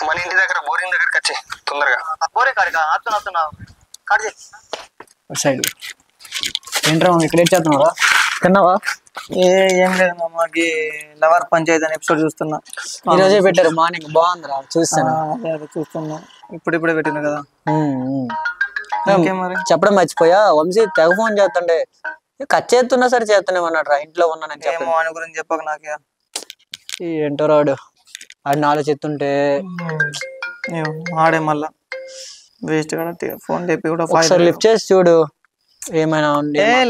మన ఇంటి దగ్గర బోరింగ్ దగ్గరికి వచ్చి తొందరగా బోరింగ్ కాడికి అత్తున్నా కాడి సైడ్ ఏంట్రా ఇక్కడ ఏం చేస్తున్నావా? తిన్నావా? ఏం లేదు మామకి లవర్ పంచాయతీ అని ఎపిసోడ్ చూస్తున్నా. ఈరోజే పెట్టారు మార్నింగ్, బాగుందిరా చూస్తాను. అదే చూస్తున్నా, ఇప్పుడే పెట్టిన కదా. మరి చెప్పడం మర్చిపోయా, వంశీ తెగ ఫోన్ చేస్తుండే కట్ చేస్తున్నా సరే చేస్తున్నామన్నాడు రా, ఇంట్లో ఉన్నానని చెప్పి. వాని గురించి చెప్పక నాకే ఏంటో రాడు ఆడిని ఆలోచిస్తుంటే ఆడే మళ్ళా వేస్ట్ కదా. ఫోన్ లేపి కూడా ఒకసారి లిఫ్ట్ చేసి చూడు, ఏమైనా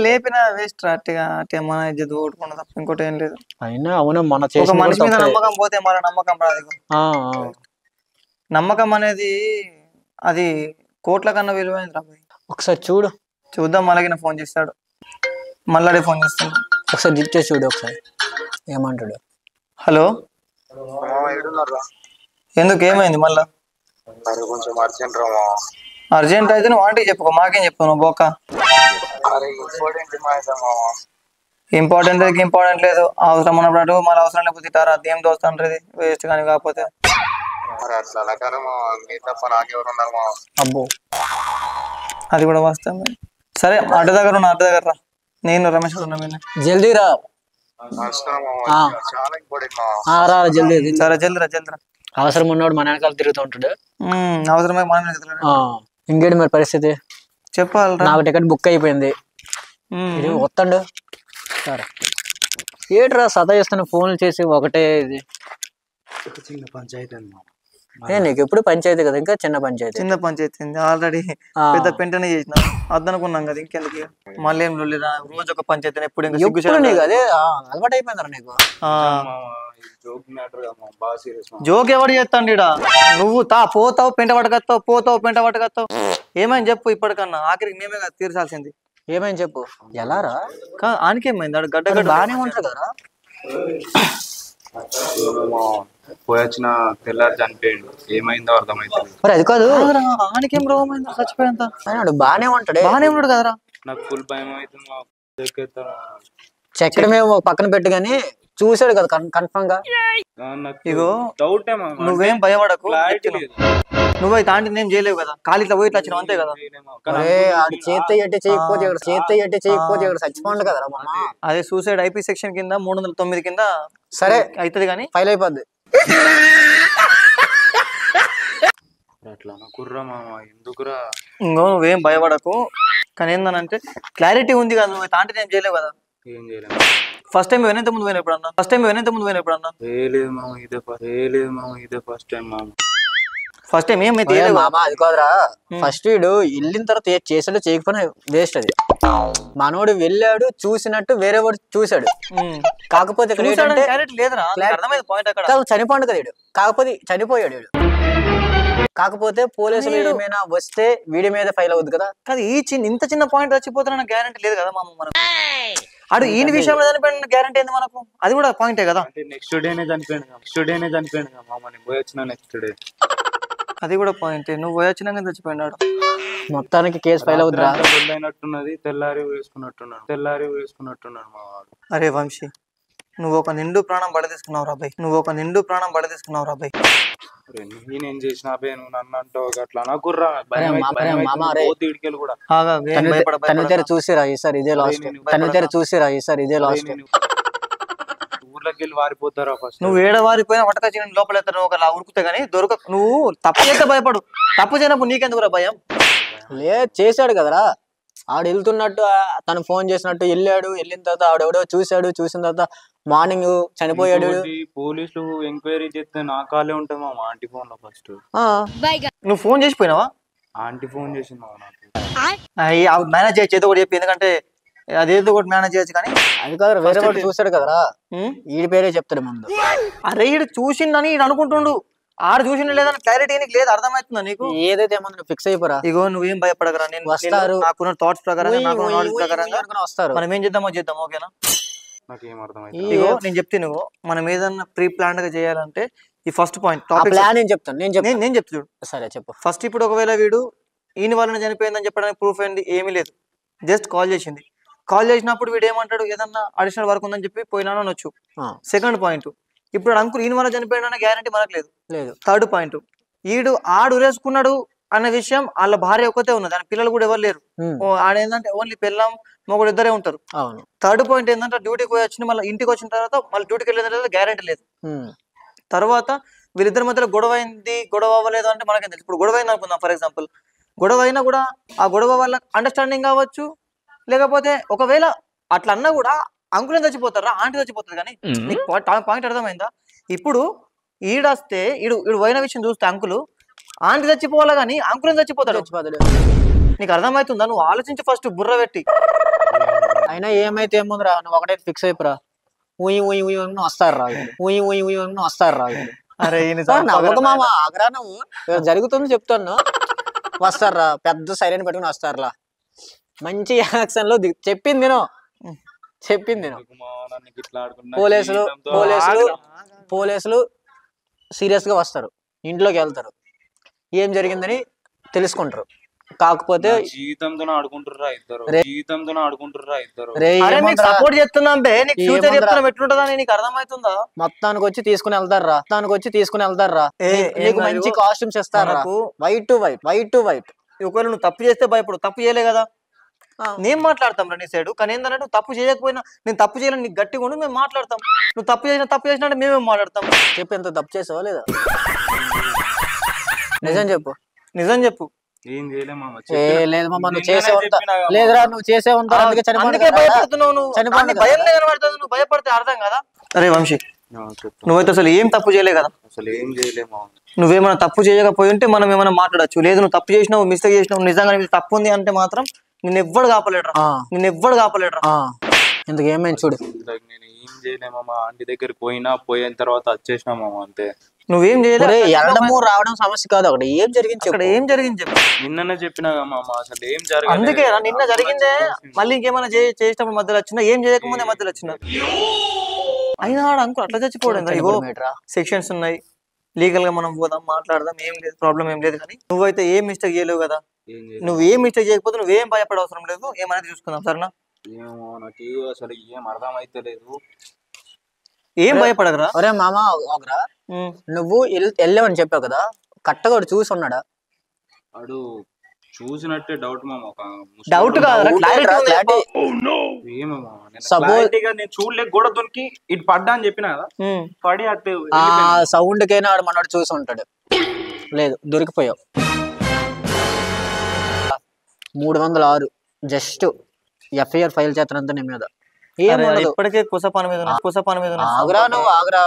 లేపినా వేస్ట్ అట్టిగా మన ఇజ్జత్ ఓటుకున్న తప్ప ఇంకోటి ఏం లేదు. అయినా అవును, మన ఒక మనిషి మీద నమ్మకం పోతే మన నమ్మకం రాదు. నమ్మకం అనేది అది కోట్ల కన్నా విలువైంది రాబోయ్. ఒకసారి చూడు, చూద్దాం. మళ్ళీ ఫోన్ చేస్తాడు, మళ్ళీ ఫోన్ చేస్తాడు. ఒకసారి లిఫ్ట్ చేసి చూడు, ఒకసారి ఏమంటాడు. హలో, ఎందుకు ఏమైంది మళ్ళా? అర్జెంట్ అయితే నువ్వు ఆంటీ చెప్పుకో, మాకేం చెప్తావు నువ్వు బోక. ఇంపార్టెంట్ లేదు, అవసరం ఉన్నప్పుడు మళ్ళీ అవసరం లేకపోతే తిట్టారా, దేం దోస్తాంటది వేస్ట్ కానీ. కాకపోతే అబ్బో అది కూడా వస్తాం. సరే అడ్డ దగ్గర ఉన్నా, అడ్డ దగ్గర రా, నేను రమేష్ ఉన్నా. జల్దీ రా, జల్దీ. సరే జల్దీ రా. అవసరం ఉన్నవాడు మన వెనకాల తిరుగుతూ ఉంటాడు. అవసరమే మనం ఇంకేంటి మరి పరిస్థితి? చెప్పాలి. నాకు టికెట్ బుక్ అయిపోయింది, వస్తాడు. సరే ఏట్రా సతాయిస్తున్న ఫోన్లు చేసి ఒకటే ఇది. చిన్న పంచాయతీ నీకు ఎప్పుడు పంచాయతీ కదా, ఇంకా చిన్న పంచాయతీ. చిన్న పంచాయతీ ఆల్రెడీ పెద్ద పెంటనే చేసిన వద్దనుకున్నాం కదా. ఇంకెందుకు మళ్ళీ ఏం రోజు ఒక పంచాయతీ ఎప్పుడు నీకు అదే అలవాటు అయిపోయిందా నీకు? జోక్ ఎవడు చేస్తాండి ఈడ? నువ్వు పోతావు పెంట పట్టుకొస్తావు ఏమైంది చెప్పు. ఇప్పటికన్నా ఆఖరికి మేమే కదా తీర్చాల్సింది. ఏమైంది చెప్పు. ఎలా రా? ఆనికేమైంది? ఆడ గడ్డ బాగానే ఉంటుంది కదా. పోయొచ్చిన తెల్లారి చనిపోయాడు, ఏమైందో అర్థమైంది. మరి అది కాదు, ఆనికేం రోగమైందో చచ్చిపోయేంత బాగానే ఉంటాడు కదరా. నాకు ఫుల్ భయం అవుతుంది. చక్కెర మేము పక్కన పెట్టు గానీ చూసాడు కదా కన్ఫర్మ్ గా. ఇగో నువ్వేం భయపడకు, నువ్వైతే ఆంటీ ఏం చేయలేవు కదా. ఖాళీ ఇట్లా పోయి ఇట్లా వచ్చినావు అంతే కదా. చేతి చేయకపోతే చచ్చిపోండి కదరా. అదే సూసైడ్ ఐపీ సెక్షన్ కింద 309 కింద సరే అవుతుంది కానీ ఫైల్ అయిపోద్ది. ఎందుకురా? ఇంకో నువ్వేం భయపడకు. కానీ ఏందనంటే క్లారిటీ ఉంది కదా, నువ్వు ఆంటీ ఏం చేయలేవు కదా. ఏం చేయలేదు. ఫస్ట్ టైం వెనైతే ముందు పోయిన ఎప్పుడన్నా? ఇదే ఫస్ట్ టైం ఏమైతే మామ. అది కాదురా, ఫస్ట్ వీడు వెళ్ళిన తర్వాత చేసాడు చేయకపోయినా వేస్ట్. అది మనోడు వెళ్ళాడు చూసినట్టు వేరే వాడు చూసాడు. కాకపోతే చనిపోండు కదా వీడు, కాకపోతే చనిపోయాడు వీడు. కాకపోతే పోలీసులు ఏమైనా వస్తే వీడి మీద ఫైల్ అవుద్ది కదా. కాదు ఇంత చిన్న పాయింట్ చచ్చిపోతున్నా గ్యారంటీ లేదు కదా మామ. మనకు అడు ఈ విషయంలో చనిపోయిన గ్యారంటీ ఏంది మనకు? అది కూడా పాయింటే కదా. నెక్స్ట్ డేనే చనిపోయాడు నెక్స్ట్ డే. అది కూడా పాయింటే, నువ్వు పోయొచ్చినాక చచ్చిపోయినాడు. మొత్తానికి కేసు ఫైల్ అవుద్దిరా. అయినట్టున్నది, తెల్లారి వేసుకున్నట్టున్నాడు మా వాడు. అరే వంశీ, నువ్వు ఒక నిండు ప్రాణం బలి తీసుకున్నావు రాబాయ్. నేనేం చేసిన నువ్వు నన్ను అంటావు అట్లా నాకుర్రా. చూసిరా ఈసారి ఇదే లాస్ట్. ఊర్లోకి వెళ్ళి వారిపోతారా ఫస్ట్? నువ్వు ఏడ వారిపోయినా పట్టకొచ్చి లోపల ఒకలా ఉరుకుతే గానీ దొరక. నువ్వు తప్పు చేస్తే భయపడు, తప్పు చేయనప్పుడు నీకెందుకురా భయం? లేదు చేశాడు కదరా. ఆడు వెళ్తున్నట్టు తను ఫోన్ చేసినట్టు వెళ్ళాడు. వెళ్ళిన తర్వాత ఆడెవడో చూసాడు, చూసిన తర్వాత మార్నింగ్ చనిపోయాడు. పోలీసులు ఎంక్వైరీ చేస్తే నా కాలే ఉంటుంది మా ఆంటీ ఫోన్ లో. ఫస్ట్ నువ్వు ఫోన్ చేసిపోయినావా? ఆంటీ ఫోన్ చేసింది మేనేజ్ చేయొచ్చు ఏదో ఒకటి చెప్పి, ఎందుకంటే అదేదో ఒకటి మేనేజ్ చేయొచ్చు. కానీ అది కాదు, వేరే వాడు చూసాడు కదరా, వీడి పేరే చెప్తాడు ముందు. అరే ఈడు చూసిండని ఈడు అనుకుంటుండు, ఆడు చూసిన లేదని క్లారిటీ నీకు లేదు. అర్థమవుతుందా నీకు? ఏదైతే ఏమన్నా ఫిక్స్ అయిపోరా. ఇగో నువ్వేం భయపడగరా, నేను వస్తారు. నాకున్న థాట్స్ ప్రకారం వస్తారు. మనం ఏం చేద్దాం, ఓకేనా? నాకేం అర్థమైంది. ఇగో నేను చెప్తే నువ్వు మనం ఏదన్నా ప్రీ ప్లాన్ గా చేయాలంటే ఈ ఫస్ట్ పాయింట్ నేను చెప్తాను. సరే చెప్పు. ఫస్ట్ ఇప్పుడు ఒకవేళ వీడు ఈయన వలన చనిపోయిందని చెప్పడానికి ప్రూఫ్ ఏంటి? ఏమీ లేదు, జస్ట్ కాల్ చేసింది. కాల్ చేసినప్పుడు వీడు ఏమంటాడు, ఏదన్నా అడిషనల్ వర్క్ ఉందని చెప్పి పోయినా అనొచ్చు. సెకండ్ పాయింట్, ఇప్పుడు అంకుల్ ఈయన వల్ల చనిపోయిన గ్యారంటీ మనకు లేదు. థర్డ్ పాయింట్, ఆడు ఉరేసుకున్నాడు అన్న విషయం వాళ్ళ భార్య ఒక్కతే ఉన్నది, ఆయన పిల్లలు కూడా ఎవరు లేరు. ఆడేంటంటే ఓన్లీ పిల్లం మొగుడు ఇద్దరే ఉంటారు. థర్డ్ పాయింట్ ఏంటంటే డ్యూటీకి పోయి వచ్చిన మళ్ళీ ఇంటికి వచ్చిన తర్వాత మళ్ళీ డ్యూటీకి వెళ్ళిన తర్వాత గ్యారెంటీ లేదు. తర్వాత వీళ్ళిద్దరి మధ్యలో గొడవ అయింది, గొడవ అవ్వలేదు అంటే మనకేం తెలుసు. ఇప్పుడు గొడవ అయింది అనుకుందాం, ఫర్ ఎగ్జాంపుల్ గొడవ అయినా కూడా ఆ గొడవ వల్ల అండర్స్టాండింగ్ కావచ్చు, లేకపోతే ఒకవేళ అట్లా అన్నా కూడా అంకులే చచ్చిపోతారా ఆంటీ చచ్చిపోతుంది. కానీ నీకు పాయింట్ అర్థమైందా? ఇప్పుడు ఈడొస్తే ఈడు పోయిన విషయం చూస్తే అంకులు ఆంటీ చచ్చిపోవాలా కానీ అంకులే చచ్చిపోతాడు. నీకు అర్థమవుతుందా? నువ్వు ఆలోచించి ఫస్ట్ బుర్ర పెట్టి. అయినా ఏమైతే ఏముందిరా, నువ్వు ఒకటే ఫిక్స్ అయిపోరా. వస్తారు రా, వస్తారు రా. అరే ఒక మామ ఆగ్రా, నువ్వు జరుగుతుంది చెప్తాను. వస్తారా, పెద్ద సైలెంట్ పెట్టుకుని వస్తారా, మంచి యాక్షన్ లో చెప్పింది పోలీసులు సీరియస్ గా వస్తారు, ఇంట్లోకి వెళ్తారు, ఏం జరిగిందని తెలుసుకుంటారు. కాకపోతే జీవితంతో ఆడుకుంటారా ఇద్దరు, సపోర్ట్ చేస్తున్నాం బే, నీకు ఫ్యూచర్ చెప్తున్నా ఎట్లుంటదని నీకు అర్థమవుతుందా? మొత్తానికి వచ్చి తీసుకుని వెళ్తారా, నీకు మంచి కాస్ట్యూమ్స్ ఇస్తారా, వైట్ టు వైట్. ఒకవేళ నువ్వు తప్పు చేస్తే భయపడు, తప్పు చేయలే కదా నేను మాట్లాడతాం రా నీ సైడ్. కానీ ఏంటంటే నువ్వు తప్పు చేయకపోయినా నేను తప్పు చేయాలని నీకు గట్టిగా ఉండి మేము మాట్లాడతాం. నువ్వు తప్పు చేసినా అంటే మేమేం మాట్లాడతాం. చెప్పు, ఎంత తప్పు చేసావా లేదా? నిజం చెప్పు. ఏం చేయలే మామ. లేదు మామ, నువ్వు లేదురా, నువ్వు చేసే ఉంటావు, అందుకే భయపడుతున్నావు. నువ్వు భయపడితే అర్థం కదా. అరే వంశీ, నువ్వైతే అసలు ఏం తప్పు చేయలే కదా. అసలు ఏం చేయలే మామ. నువ్వేమైనా తప్పు చేయకపోయి ఉంటే మనం ఏమైనా మాట్లాడచ్చు. లేదు నువ్వు తప్పు చేసినావు, మిస్టేక్ చేసినావు, నిజంగా తప్పు ఉంది అంటే మాత్రం నిన్ను ఎవ్వడు కాపలేడురా. ఇందుకు ఏమైంది చూడు. నేను ఏం చేయలే మామ. ఆంటీ దగ్గరికి పోయిన తర్వాత వచ్చేసినా మామ, అంతే. నువ్వేం చేయలేదు, రావడం సమస్య కాదు. అక్కడ ఏం జరిగింది చెప్పు. నిన్ననే చెప్పినా మామ, అసలు ఏం జరిగింది. అందుకే నిన్న జరిగిందే. మళ్ళీ ఇంకేమైనా చేసేటప్పుడు మధ్యలో వచ్చినా, ఏం చేయకముందే మధ్యలో వచ్చినా, అయినా అంకుల్ అట్లా చచ్చిపోవడం. సెక్షన్స్ ఉన్నాయి, లీగల్ గా మనం పోదాం, మాట్లాడదాం, ఏం లేదు, ప్రాబ్లం ఏం లేదు. కానీ నువ్వైతే ఏం మిస్టేక్ చేయలేవు కదా. నువ్వు ఏం మిస్టేక్ చేయకపోతే నువ్వేం భయపడే అవసరం లేదు. ఏమైనా చూసుకుందాం సరేనా? ఏమో నాకు అసలు ఏం అర్థం అయితే లేదు. ఏం భయపడగరా? ఒరే మామ ఒకరా, నువ్వు వెళ్ళావని చెప్పావు కదా, కట్టగాడు చూసి ఉన్నాడా? వాడు చూసినట్టే డౌట్ మామ. డౌట్ కాదు, నేను చూడలే, గోడ దొరికి ఇటు పడ్డా అని చెప్పినా కదా, పడి అట్టు సౌండ్ కైనా ఆడు మనోడు చూసి ఉంటాడు. లేదు, దొరికిపోయావు. 306 జస్ట్ ఎఫ్ఐఆర్ ఫైల్ చేతనంత నీ మీద. ఇప్పటికే కుసపాన మీద ఆగ్రా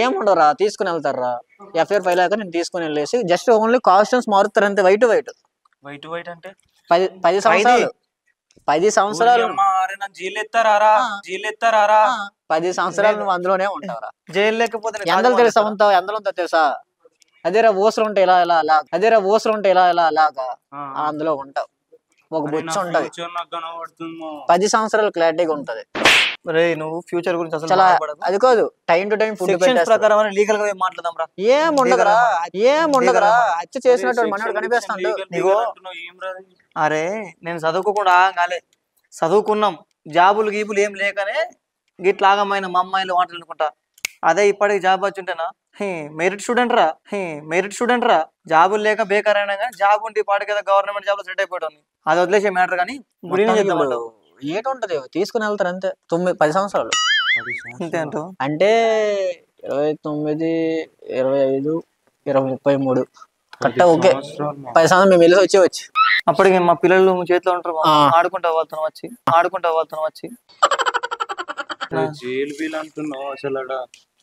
ఏముండరా, తీసుకుని వెళ్తారా. ఎఫ్ఐఆర్ ఫైల్ అయ్యాక నేను తీసుకుని వెళ్ళేసి జస్ట్ ఓన్లీ కాస్ట్యూమ్స్ మారుతారు అంతే. వైట్ అంటే 10 సంవత్సరాలు 10 సంవత్సరాలు నువ్వు అందులోనే ఉంటావురా. జైలు లేకపోతే ఎందలు తెలుసా ఉంటావు, ఎందలు ఉంటావు తెలుసా? అదేరా ఓసలు ఉంటాయి ఇలా అలాగా అందులో ఉంటావు. ఒక బొచ్చు ఉంటది, 10 సంవత్సరాలు క్లారిటీగా ఉంటది. నువ్వు ఫ్యూచర్ గురించి అసలు అది కాదు, టైం టు టైం ఫుడ్ ప్రకారం లీగల్ గా మాట్లాడదాం రా. ఏముండదురా, హత్య చేసినట్టు మనోడు కనిపిస్తాడు. అరే నేను చదువుకోకుండా కాలే, చదువుకున్నాం, జాబులు గీబులు ఏం లేకనే గిట్లాగమైన మా అమ్మాయిలు మాటలు అనుకుంటా. అదే ఇప్పటికి జాబ్ వచ్చింటేనా మెరిట్ స్టూడెంట్ రా. జాబులు లేక బేకార్ అయినా కానీ జాబ్ ఉంటే పాటు కదా గవర్నమెంట్ జాబ్ లో సెట్ అయిపోయాడు. అది వదిలేసే మ్యాటర్. కానీ ఏటుంటది, తీసుకుని వెళ్తారు అంతే. 10 సంవత్సరాలు అంతే అంటూ అంటే 29, 25, 33 కట్ట. ఓకే, 10 సంవత్సరాలు మేము వెళ్ళి వచ్చి అప్పటికి మా పిల్లలు చేతిలో ఉంటారు. ఆడుకుంటా పోతున్నాం వచ్చి జైలు వీలు అంటున్నావు. అసలు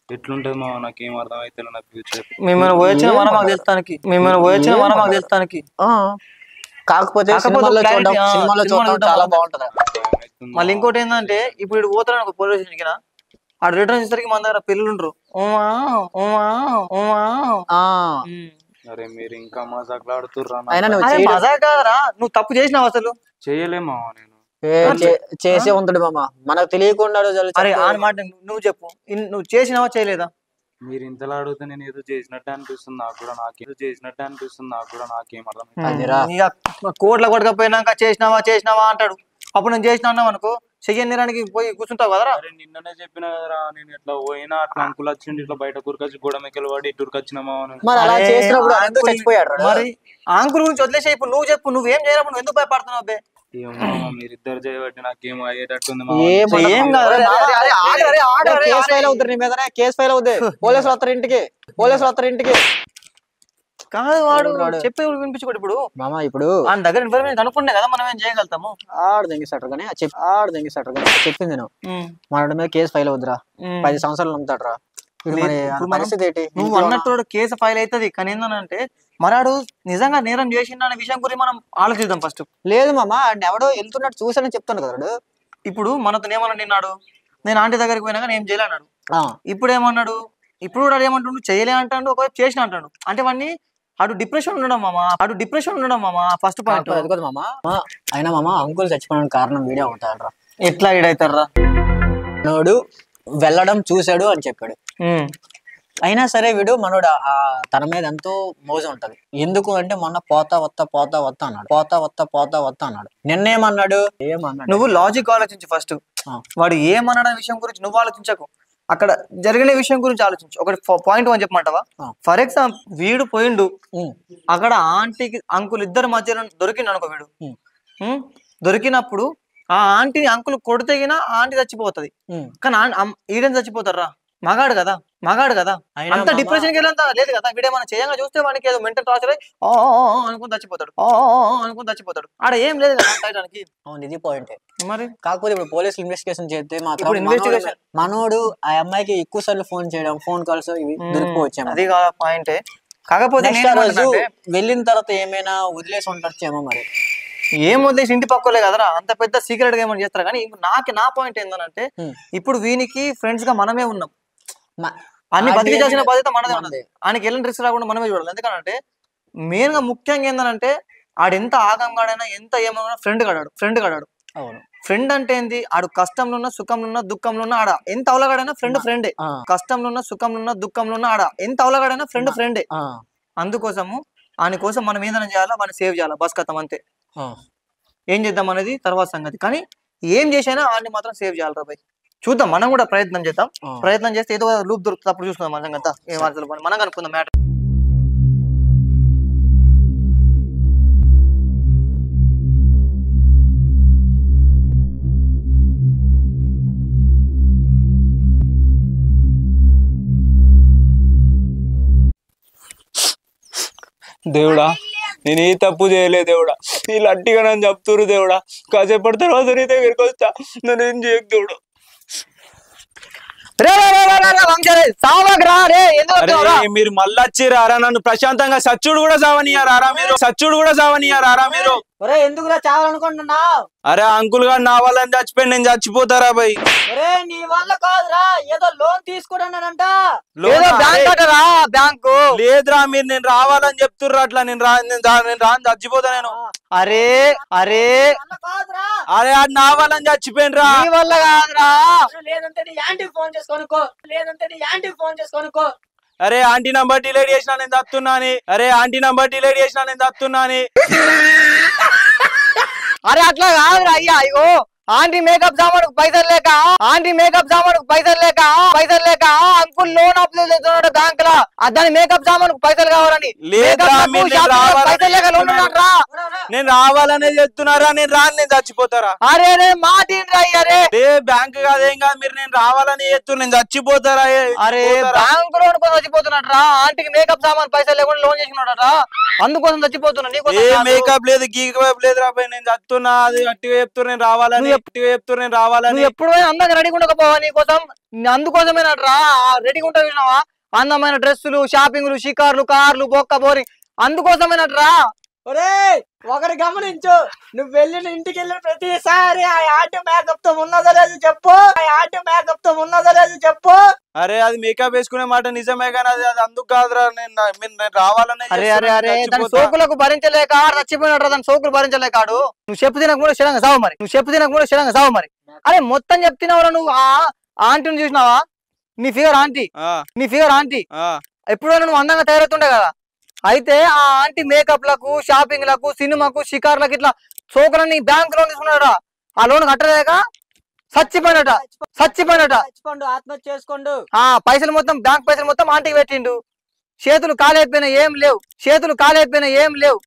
ఎట్లుంటది మా, నాకేం అర్థం అయితే నా ఫ్యూచర్. మేమైనా పోయొచ్చిన మనం మాకు తెలుస్తానికి. కాకపోతే సినిమాలో చూడడం చాలా బాగుంటది. మళ్ళీ ఇంకోటి ఏంటంటే, ఇప్పుడు పోతాడు ఒక పోలీస్ స్టేషన్కి, ఆడు రిటర్న్ చేసరికి మన దగ్గర పిల్లలు ఉండరు. అరే మీరు ఇంకా మజాక్ ఆడుతుర్రా. మజాక్ కాదరా, నువ్వు తప్పు చేసినావు. అసలు చేయలేమా? నేను చేసే ఉంటాడు మామ, మనకు తెలియకుండా. అరే ఆ మాట నువ్వు చెప్పు, నువ్వు చేసినావా చేయలేదా? మీరు ఇంతలా అడిగితే నేను ఏదో చేసినట్టే అనిపిస్తుంది నాకు కూడా. నాకేం అర్థం. కోట్ల కొట్టకపోయినాక చేసినావా అంటాడు. అప్పుడు నేను చేసిన అన్నావు అనుకో, చెయ్యని నేరానికి పోయి కూర్చుంటావు కదరా. నిన్ననే చెప్పిన కదరా నేను ఇట్లా పోయినా అట్లా అంకుల్ వచ్చిండు ఇట్లా బయట కూరకొచ్చి గోడమెక్కలు వాడి ఇటుకొచ్చినామా మరి అంకుల్ గురించి వదిలేసే. ఇప్పుడు నువ్వు చెప్పు, నువ్వేం చేయనప్పుడు నువ్వు ఎందుకు భయపడుతున్నావు? అబ్బే మీరిద్దరు చేయబట్టి నాకేమో అయ్యేటట్టుంది. కేసు ఫైల్ అవుద్ది, పోలీసులు వస్తారు ఇంటికి, పోలీసులు వస్తారు ఇంటికి. కాదు వాడు చెప్పే వినిపించుకోడు. ఇప్పుడు మామ ఇప్పుడు ఆయన దగ్గర ఇన్ఫర్మేషన్ కనుక్కుంటే కదా మనం ఏం చేయగలుగుతాము. ఆడు దెంగిస్తాడు కానీ చెప్పింది నేను మన మీద కేసు ఫైల్ అవుద్దిరా, 10 సంవత్సరాలు నమ్ముతాడు రా. నువ్వు అన్నట్టు కేసు ఫైల్ అవుతుంది కానీ ఏంటంటే మరాడు నిజంగా నేరం చేసిండు అనే విషయం గురించి మనం ఆలోచిద్దాం ఫస్ట్. లేదు మామ ఎవడో వెళ్తున్నట్టు చూసానని చెప్తాను కదా. ఇప్పుడు మనతో ఏమన్నా నిన్నాడు, నేను ఆంటీ దగ్గరికి పోయినాక నేను చేయలే అన్నాడు. ఇప్పుడు ఏమన్నాడు, ఇప్పుడు కూడా ఏమంటుండు చేయలే అంటాడు, ఒకవైపు చేసిన అంటాడు. అంటే వాడిని అటు డిప్రెషన్ ఉండడం మామ ఫస్ట్ పాయింట్. అది కదా మామ. అయినా మామ అంకుల్ చచ్చిపోవడానికి కారణం వీడియో అవుతాడు. ఎట్లా ఈడవుతారా? నోడు వెళ్ళడం చూశాడు అని చెప్పాడు. అయినా సరే వీడు మనోడు తన మీద ఎంతో మోజు ఉంటది. ఎందుకు అంటే మొన్న పోతా వత్తా అన్నాడు. నిన్నేమన్నాడు? నువ్వు లాజిక్ ఆలోచించు ఫస్ట్. వాడు ఏమన్నాడు విషయం గురించి నువ్వు ఆలోచించకు, అక్కడ జరిగిన విషయం గురించి ఆలోచించు. ఒక పాయింట్ అని చెప్పమంటావా? ఫర్ ఎగ్జాంపుల్ వీడు పోయిండు, అక్కడ ఆంటీకి అంకుల్ ఇద్దరు మధ్యలో దొరికిండు అనుకో. వీడు దొరికినప్పుడు ఆ ఆంటీని అంకుల్ కొడితేగినా ఆంటీ చచ్చిపోతుంది. కానీ ఈడని చచ్చిపోతారా? మగాడు కదా అంత డిప్రెషన్కి వెళ్ళంత లేదు కదా. వీడేమన్నా చేయంగా చూస్తే వానికి ఏదో మెంటల్ టార్చర్ అనుకుని చచ్చిపోతాడు. ఆడ ఏం లేదు కదా అంటానికి. ఇది పాయింట్. మరి కాకపోతే ఇప్పుడు పోలీసులు ఇన్వెస్టిగేషన్ చేస్తే మాత్రం మనోడు ఆ అమ్మాయికి ఎక్కువ సార్లు ఫోన్ చేయడం, ఫోన్ కాల్స్ ఇవి దొరికిపోవచ్చాము. అది పాయింటే. కాకపోతే వెళ్ళిన తర్వాత ఏమైనా వదిలేసి ఉంటారేమో. మరి ఏం వదిలేసి ఇంటి పక్కలే కదరా, అంత పెద్ద సీక్రెట్ గా ఏమైనా చేస్తారు. కానీ నా పాయింట్ ఏంటంటే ఇప్పుడు వీనికి ఫ్రెండ్స్ గా మనమే ఉన్నాం, అన్ని బతికి చేసిన బాధ్యత మనదే ఉన్నది. ఆయనకి ఎలాంటి రిస్క్ రాకుండా మనమే చూడాలి. ఎందుకంటే మెయిన్ గా ముఖ్యంగా ఏంటంటే ఆడెంత ఆగంగాడైనా ఎంత ఏమైనా ఫ్రెండ్ కడాడు. ఫ్రెండ్ అంటే ఏంది? ఆడు కష్టంలో ఉన్న సుఖంలో ఉన్న దుఃఖంలో ఉన్న ఆడ ఎంత అవలగాడైనా ఫ్రెండే. కష్టంలో ఉన్న సుఖంలో ఉన్న దుఃఖంలో ఉన్న ఆడ ఎంత అవలగాడైనా ఫ్రెండే. అందుకోసము ఆయన కోసం మనం ఏదైనా చేయాలా, మనం సేవ్ చేయాలా, బస్ కథం అంతే. ఏం చేద్దాం అనేది తర్వాత సంగతి. కానీ ఏం చేసినా ఆయన్ని మాత్రం సేవ్ చేయాలి రా భయ్. చూద్దాం, మనం కూడా ప్రయత్నం చేద్దాం. ప్రయత్నం చేస్తే ఏదో లూప్ దొరుకుతుంది, అప్పుడు చూసుకుందాం మన సంగతి. ఏ వార్తలు మనం కనుక్కుందాం మ్యాటర్. దేవుడా నేను ఏ తప్పు చేయలే దేవుడా, వీళ్ళు అట్టిగా నన్ను చెప్తురు దేవుడా. కాసేపటి తర్వాత నీ దగ్గరికి వస్తా, నన్ను ఏం చేయకు దేవుడు. మీరు మళ్ళీ వచ్చిరారా? నన్ను ప్రశాంతంగా సచ్చుడు కూడా సావనియారా మీరు? ఎందుకురా చావాలనుకుంటున్నా? అరే అంకుల్ గారు నా వాళ్ళని చచ్చిపోయి నేను చచ్చిపోతారా భయ్? నీ వల్ల కాదురా, ఏదో లోన్ తీసుకున్నానంట. బ్యాంకు లేదురా, మీరు నేను రావాలని చెప్తుర్రా. అట్లా నేను రాను చచ్చిపోతా నేను. అరే అది నా వాళ్ళని చచ్చిపోయినరా. నీ వల్ల కాదురా. లేదంటే నీ యాంటీకి ఫోన్ చేసుకోనుకో. అరే ఆంటీ నంబర్ డిలీట్ చేసినా నేను చస్తున్నాని. అరే అట్లా కాదురా అయ్యా. అయ్యో ఆంటీ మేకప్ సామానుకు పైసలు లేక అంకుల్ లోన్ అప్లై చేస్తున్నాడు బ్యాంక్ లా. దాని మేకప్ సామానుకు పైసలు కావాలని. నేను రావాలనే చెప్తున్నారా? నేను రాను, నేను చచ్చిపోతారా? అరే మాటిండ్రా. బ్యాంక్ కాదేం కాదు, మీరు నేను రావాలని చెప్తున్నా, నేను చచ్చిపోతారా? అరే బ్యాంక్ లోన్ కోసం చచ్చిపోతున్నాడు రా. ఆంటీకి మేకప్ సామాన్ పైసలు లేకుండా లోన్ చేసుకున్నాడు రా, అందుకోసం చచ్చిపోతున్నా. ఏ మేకప్ లేదు, గీకప్ లేదు రా భయ్, నేను చస్తున్నా. అది గట్టిగా చెప్తున్నా, నేను రావాలని. ఎప్పుడు అందంగా రెడీగా ఉండకపోవా నీకోసం? అందుకోసమేనా రా రెడీగా ఉంటావా? అందమైన డ్రెస్సులు, షాపింగ్లు, షికార్లు, కార్లు, బొక్క బోరి, అందుకోసమేనా రా. ఒకటి గమనించు, నువ్వు ఇంటికి వెళ్ళిన ప్రతిసారి ఆ ఆటో మేకప్ తో ఉన్నదో లేదు చెప్పు. అరే అది మేకప్ వేసుకునే మాట నిజమే కానీ అది అందుకు కాదురా. నేను రావాలని. దాని సోకులకు భరించలేక చచ్చిపోయినట్టు. దాని సోకులు భరించలేకాడు. నువ్వు చెప్పు తినక కూడా క్షణంగా సావు మరి. అరే మొత్తం చెప్తున్నావురా నువ్వు. ఆ ఆంటీని చూసినావా? నీ ఫిగర్ ఆంటీ ఎప్పుడైనా నువ్వు అందంగా తయారవుతుండే కదా. అయితే ఆ ఆంటీ మేకప్ లకు, షాపింగ్ లకు, సినిమాకు, షికార్లకు ఇట్లా సోకులన్నీ బ్యాంక్ లోన్ తీసుకున్నాడు. ఆ లోన్ కట్టలేక చచ్చిపోయినట చచ్చిపోండు, ఆత్మహత్య చేసుకోండు. పైసలు మొత్తం బ్యాంక్ పైసలు మొత్తం ఆంటీకి పెట్టిండు. చేతులు కాలైపోయినా ఏం లేవు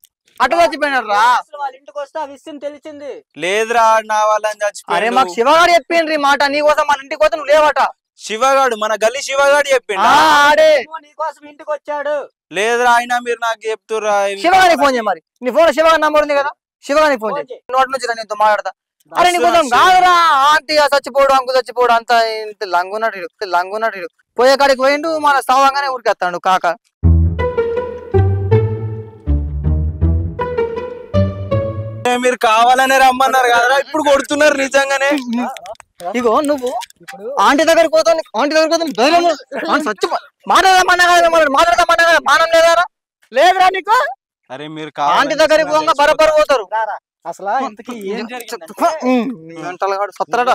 అటు చచ్చిపోయినారు రా. వాళ్ళ ఇంటికి వస్తే ఆ విషయం తెలిసింది. లేదురా నా వాళ్ళని అరే చచ్చిపోయాడు. మాకు శివగాడు చెప్పిండ్రి మాట, నీ కోసం వాళ్ళ ఇంటికి పోతే నువ్వు లేవట. శివగాడు మన గల్లీ శివగాడు చెప్పిండు. ఆడే నీ కోసం ఇంటికి వచ్చాడు. లేదురా అయినా మీరు నాకు చెప్తుర్రా. శివగానికి ఫోన్ చేయ, మరి నీ ఫోన్ శివగారి నంబర్ ఉంది కదా, శివగానికి ఫోన్ చేయి. నోటి నుంచి నీతో మాట్లాడతా. అరే నీ కోసం కాదురా, ఆంటీ చచ్చిపోడు అంకు చచ్చిపోడు అంత లంగున్నట్టు పోయే కాడికి పోయిండు, మన సవంగానే ఉరికెత్తాడు కాక. మీరు కావాలనే రమ్మన్నారు కదరా, ఇప్పుడు కొడుతున్నారు నిజంగానే. ఇగో నువ్వు ఆంటీ దగ్గరికి పోతాను ధైర్యం చచ్చిపో మాట్లాడదామన్నా మానం లేదారా? లేదురా నీకు. అరే మీరు ఆంటీ దగ్గరికి పోగా బరబరు పోతారు. అసలు ఇంతకీ ఏం జరిగిందంటే సత్తరట